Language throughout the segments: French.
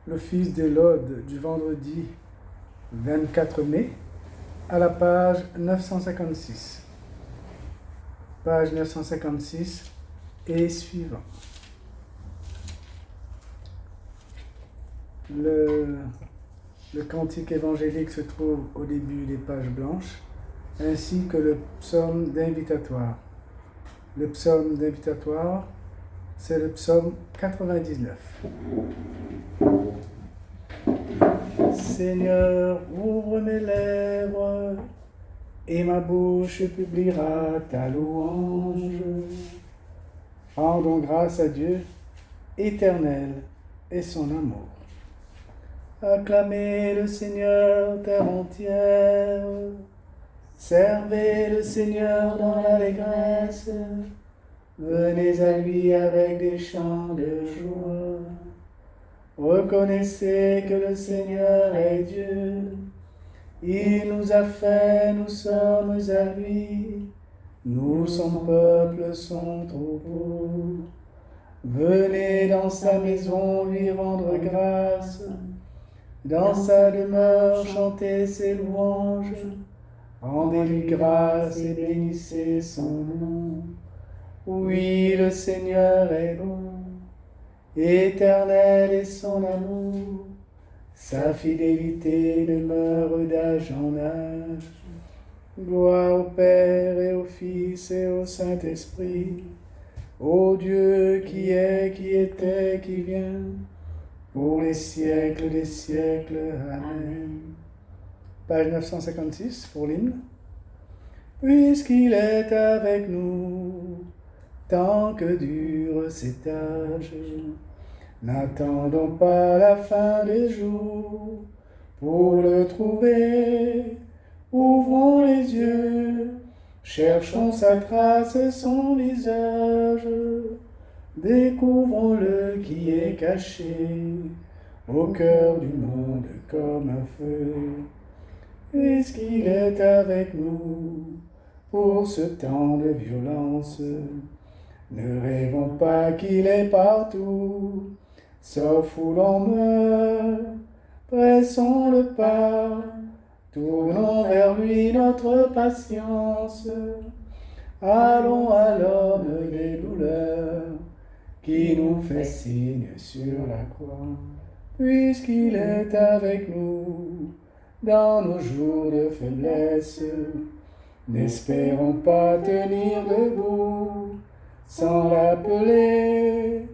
l'office des laudes du vendredi 24 mai à la page 956. Page 956 et suivant. Le cantique évangélique se trouve au début des pages blanches, ainsi que le psaume d'invitatoire. Le psaume d'invitatoire, c'est le psaume 99. Seigneur, ouvre mes lèvres, et ma bouche publiera ta louange. Rendons grâce à Dieu, éternel est son amour. Acclamez le Seigneur, terre entière. Servez le Seigneur dans l'allégresse. Venez à lui avec des chants de joie. Reconnaissez que le Seigneur est Dieu. Il nous a fait, nous sommes à lui. Nous, son peuple, son troupeau. Venez dans sa maison lui rendre grâce. Dans sa demeure, chantez ses louanges. Rendez-lui grâce et bénissez son nom. Oui, le Seigneur est bon. Éternel est son amour. Sa fidélité demeure d'âge en âge. Gloire au Père et au Fils et au Saint-Esprit. Ô Dieu qui est, qui était, qui vient, pour les siècles des siècles. Amen. Page 956 pour l'hymne. Puisqu'il est avec nous, tant que dure cet âge, n'attendons pas la fin des jours pour le trouver. Ouvrons les yeux, cherchons sa trace et son visage. Découvrons-le qui est caché au cœur du monde comme un feu. Puisqu'il est avec nous pour ce temps de violence, ne rêvons pas qu'il est partout, sauf où l'on meurt. Pressons le pas, tournons vers lui notre patience. Allons à l'homme des douleurs, qui nous fait signe sur la croix. Puisqu'il est avec nous dans nos jours de faiblesse, n'espérons pas tenir debout sans l'appeler.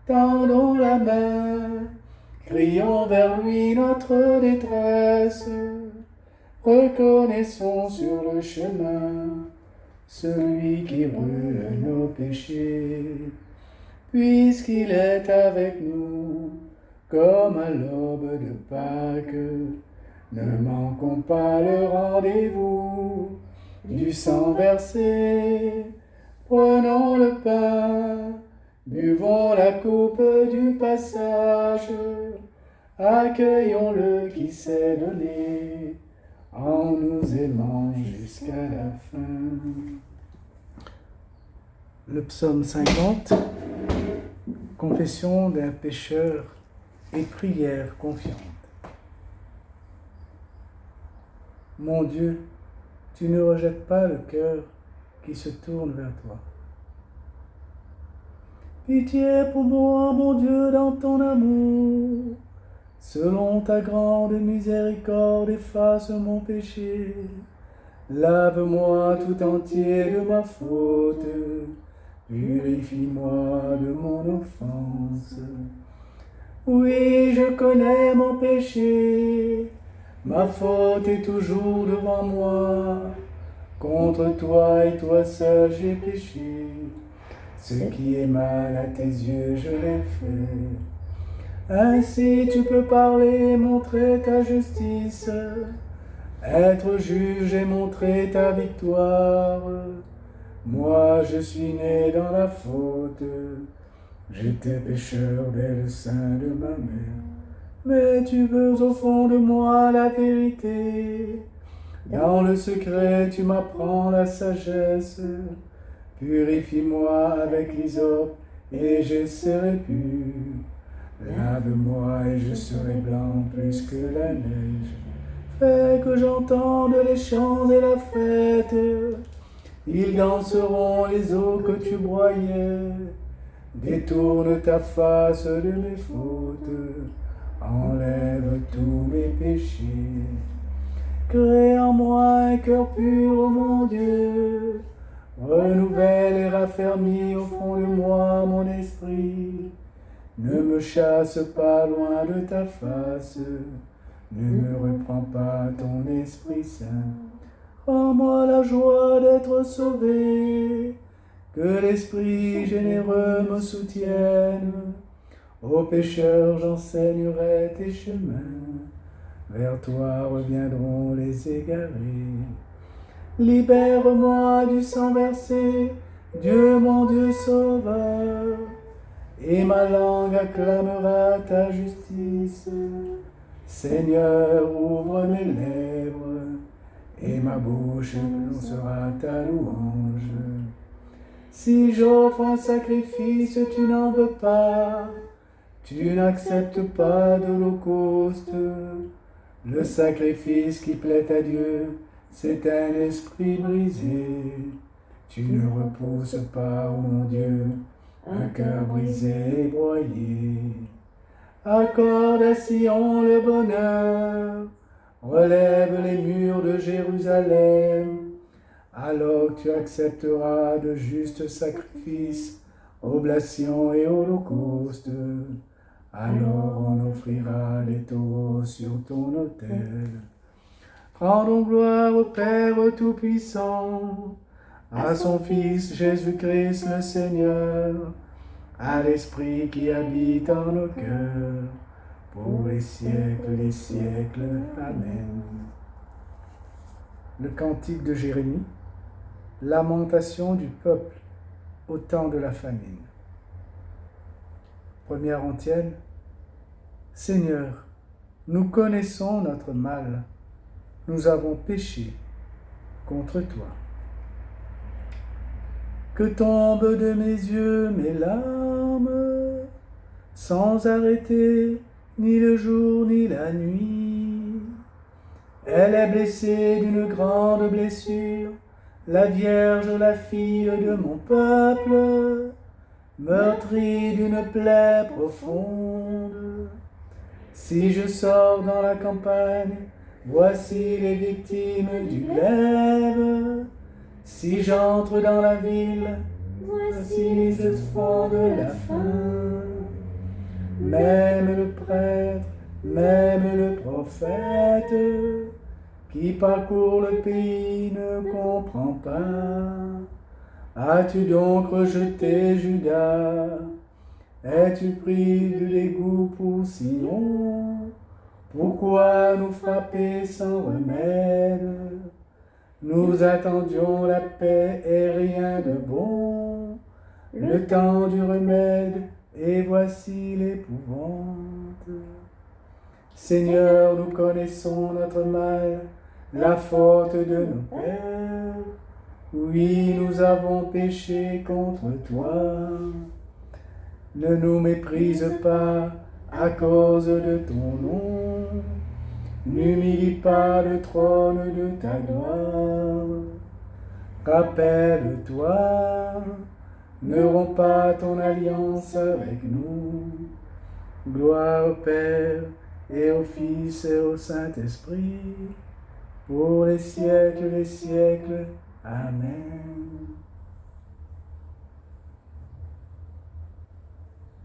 Tendons la main, crions vers lui notre détresse. Reconnaissons sur le chemin celui qui brûle nos péchés. Puisqu'il est avec nous comme à l'aube de Pâques, ne manquons pas le rendez-vous du sang versé. Prenons le pain, buvons la coupe du passage. Accueillons-le qui s'est donné en nous aimant jusqu'à la fin. Le psaume 50, confession d'un pécheur et prière confiante. Mon Dieu, tu ne rejettes pas le cœur qui se tourne vers toi. Pitié pour moi, mon Dieu, dans ton amour. Selon ta grande miséricorde, efface mon péché. Lave-moi tout entier de ma faute. Purifie-moi de mon offense. Oui, je connais mon péché. Ma faute est toujours devant moi. Contre toi et toi seul j'ai péché. Ce qui est mal à tes yeux, je l'ai fait. Ainsi tu peux parler, montrer ta justice, être juge et montrer ta victoire. Moi, je suis né dans la faute. J'étais pécheur dès le sein de ma mère. Mais tu veux au fond de moi la vérité. Dans le secret, tu m'apprends la sagesse. Purifie-moi avec l'hysope et je serai pur. Lave-moi et je serai blanc plus que la neige. Fais que j'entende les chants et la fête. Ils danseront les eaux que tu broyais. Détourne ta face de mes fautes. Enlève tous mes péchés. Crée en moi un cœur pur, ô mon Dieu. Renouvelle et raffermis au fond de moi mon esprit. Ne me chasse pas loin de ta face. Ne me reprends pas ton Esprit Saint. Rends-moi la joie d'être sauvé. Que l'Esprit généreux me soutienne. Aux pécheurs j'enseignerai tes chemins. Vers toi reviendront les égarés. Libère-moi du sang versé, Dieu mon Dieu sauveur. Et ma langue acclamera ta justice. Seigneur, ouvre mes lèvres, et ma bouche prononcera ta louange. Si j'offre un sacrifice, tu n'en veux pas. Tu n'acceptes pas d'holocauste. Le sacrifice qui plaît à Dieu, c'est un esprit brisé. Tu ne repousses pas, ô mon Dieu, un cœur brisé et broyé. Accorde à Sion le bonheur, relève les murs de Jérusalem. Alors tu accepteras de justes sacrifices, oblations et holocaustes. Alors on offrira des taureaux sur ton autel. Rendons gloire au Père Tout-Puissant, à son Fils Jésus-Christ le Seigneur, à l'Esprit qui habite en nos cœurs, pour les siècles des siècles. Amen. Le cantique de Jérémie, lamentation du peuple au temps de la famine. Première antienne. Seigneur, nous connaissons notre mal, nous avons péché contre toi. Que tombent de mes yeux mes larmes, sans arrêter ni le jour ni la nuit. Elle est blessée d'une grande blessure, la Vierge, la fille de mon peuple, meurtrie d'une plaie profonde. Si je sors dans la campagne, voici les victimes du glaive. Si j'entre dans la ville, voici les espoirs de la faim. Même le prêtre, même le prophète, qui parcourt le pays ne comprend pas. As-tu donc rejeté Judas? Es-tu pris de dégoût pour Sion? Pourquoi nous frapper sans remède? Nous attendions la paix et rien de bon, le temps du remède et voici l'épouvante. Seigneur, nous connaissons notre mal, la faute de nos pères. Oui, nous avons péché contre toi. Ne nous méprise pas à cause de ton nom. N'humilie pas le trône de ta gloire. Rappelle-toi, ne romps pas ton alliance avec nous. Gloire au Père et au Fils et au Saint-Esprit, pour les siècles des siècles. Amen.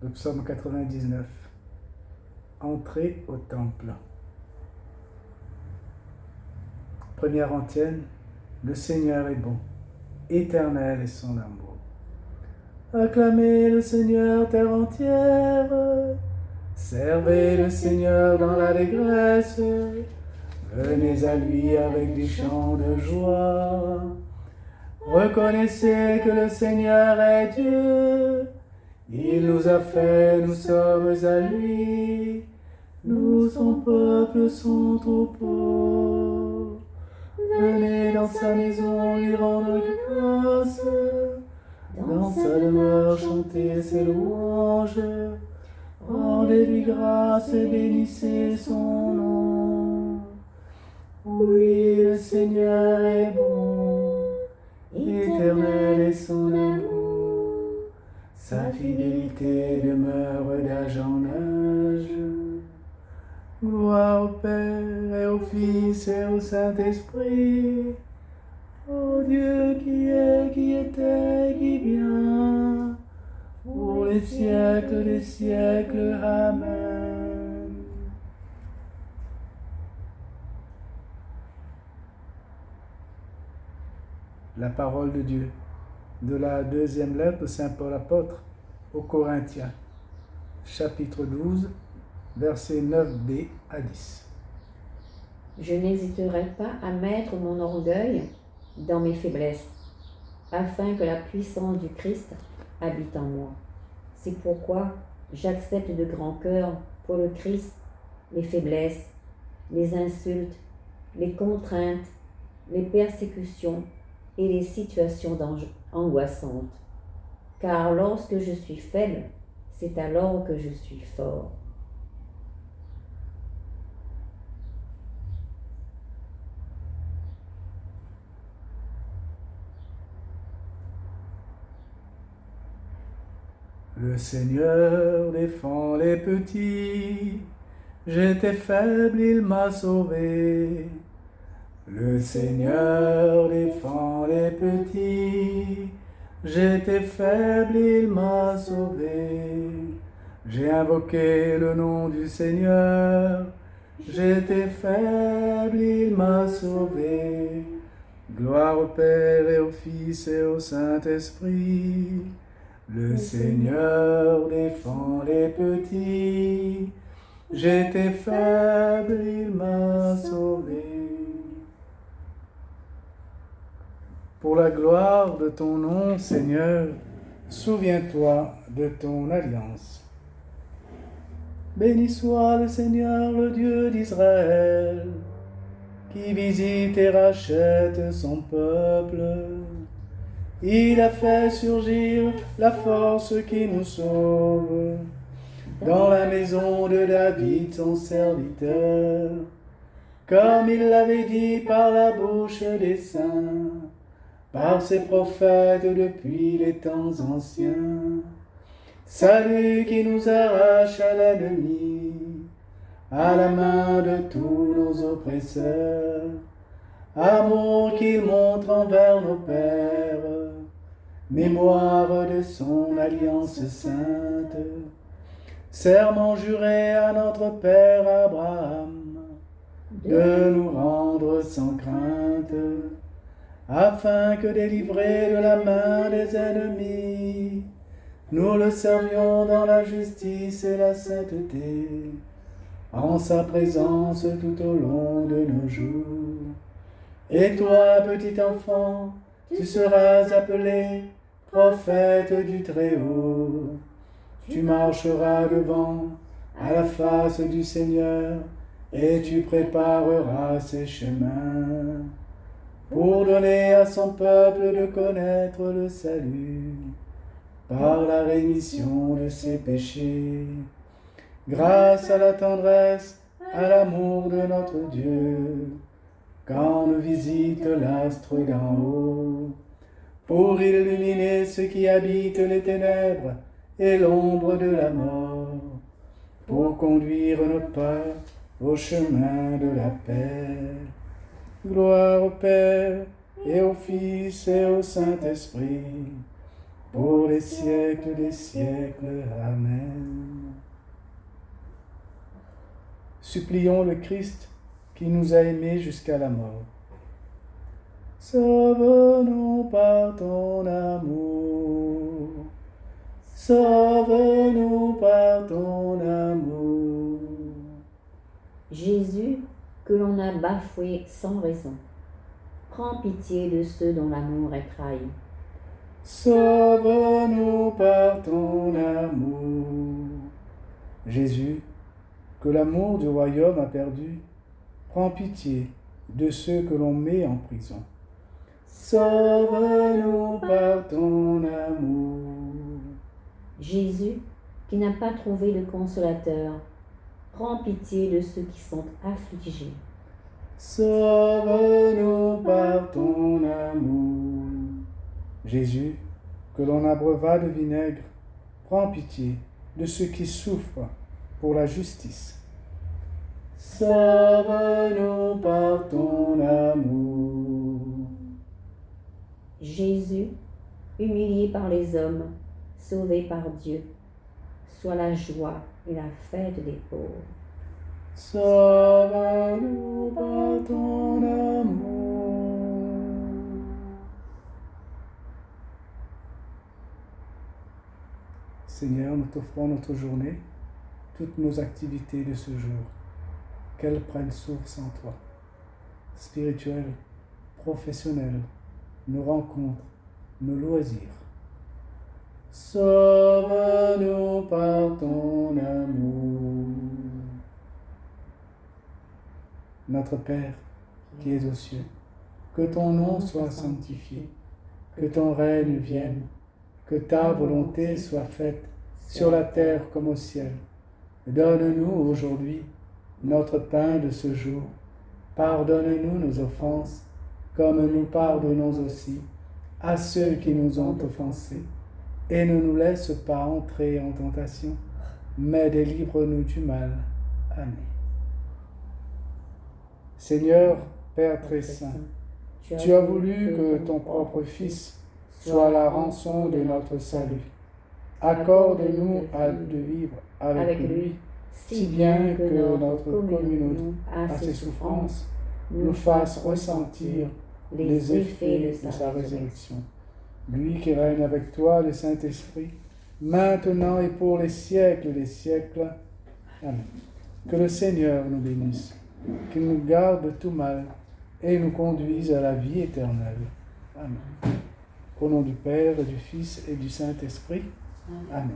Le psaume 99. Entrée au temple. Première antienne. Le Seigneur est bon, éternel est son amour. Acclamez le Seigneur terre entière, servez le Seigneur dans l'allégresse, venez à lui avec des chants de joie. Reconnaissez que le Seigneur est Dieu, il nous a fait, nous sommes à lui, nous son peuple, son troupeau. Venez dans sa maison lui rendre grâce, dans sa demeure chanter ses louanges. Rendez-lui grâce et bénissez son nom. Oui, le Seigneur est bon, éternel est son amour, sa fidélité demeure d'âge en âge. Gloire au Père et au Fils et au Saint-Esprit, ô Dieu qui est, qui était, qui vient, pour les siècles des siècles. Amen. La parole de Dieu, de la deuxième lettre de Saint Paul apôtre aux Corinthiens, chapitre 12, versets 9b à 10. Je n'hésiterai pas à mettre mon orgueil dans mes faiblesses, afin que la puissance du Christ habite en moi. C'est pourquoi j'accepte de grand cœur pour le Christ les faiblesses, les insultes, les contraintes, les persécutions et les situations angoissantes. Car lorsque je suis faible, c'est alors que je suis fort. Le Seigneur défend les petits, j'étais faible, il m'a sauvé. Le Seigneur défend les petits, j'étais faible, il m'a sauvé. J'ai invoqué le nom du Seigneur, j'étais faible, il m'a sauvé. Gloire au Père et au Fils et au Saint-Esprit. Le Seigneur défend les petits, j'étais faible, il m'a sauvé. Pour la gloire de ton nom, Seigneur, souviens-toi de ton alliance. Béni soit le Seigneur, le Dieu d'Israël, qui visite et rachète son peuple. Il a fait surgir la force qui nous sauve dans la maison de David, son serviteur, comme il l'avait dit par la bouche des saints, par ses prophètes depuis les temps anciens. Salut qui nous arrache à l'ennemi, à la main de tous nos oppresseurs. Amour qu'il montre envers nos pères, mémoire de son alliance sainte, serment juré à notre père Abraham, de nous rendre sans crainte, afin que délivrés de la main des ennemis, nous le servions dans la justice et la sainteté, en sa présence tout au long de nos jours. Et toi, petit enfant, tu seras appelé prophète du Très-Haut. Tu marcheras devant à la face du Seigneur et tu prépareras ses chemins pour donner à son peuple de connaître le salut par la rémission de ses péchés, grâce à la tendresse, à l'amour de notre Dieu, quand nous visite l'astre d'en haut, pour illuminer ceux qui habitent les ténèbres et l'ombre de la mort, pour conduire nos pas au chemin de la paix. Gloire au Père et au Fils et au Saint-Esprit, pour les siècles des siècles. Amen. Supplions le Christ qui nous a aimés jusqu'à la mort. Sauve-nous par ton amour, sauve-nous par ton amour. Jésus, que l'on a bafoué sans raison, prends pitié de ceux dont l'amour est trahi. Sauve-nous par ton amour. Jésus, que l'amour du royaume a perdu, prends pitié de ceux que l'on met en prison. Sauve-nous par ton amour. Jésus, qui n'a pas trouvé de consolateur, prends pitié de ceux qui sont affligés. Sauve-nous par ton amour. Jésus, que l'on abreuva de vinaigre, prends pitié de ceux qui souffrent pour la justice. Sauve-nous par ton amour. Jésus, humilié par les hommes, sauvé par Dieu, sois la joie et la fête des pauvres. Sauve-nous par ton amour. Seigneur, nous t'offrons notre journée, toutes nos activités de ce jour, qu'elles prennent source en toi, spirituelles, professionnelles, nos rencontres, nos loisirs. Sauve-nous par ton amour. Notre Père, qui es aux cieux, que ton nom soit sanctifié, que ton règne vienne, que ta volonté soit faite sur la terre comme au ciel. Donne-nous aujourd'hui notre pain de ce jour. Pardonne-nous nos offenses, comme nous pardonnons aussi à ceux qui nous ont offensés. Et ne nous laisse pas entrer en tentation, mais délivre-nous du mal. Amen. Seigneur, Père très saint, tu as voulu que ton propre Fils soit la rançon de notre salut. Accorde-nous de vivre avec lui, si bien que notre communion à ses souffrances nous fasse ressentir les effets de sa résurrection. Lui qui règne avec toi, le Saint-Esprit, maintenant et pour les siècles des siècles. Amen. Que le Seigneur nous bénisse, qu'il nous garde de tout mal et nous conduise à la vie éternelle. Amen. Au nom du Père, et du Fils et du Saint-Esprit. Amen.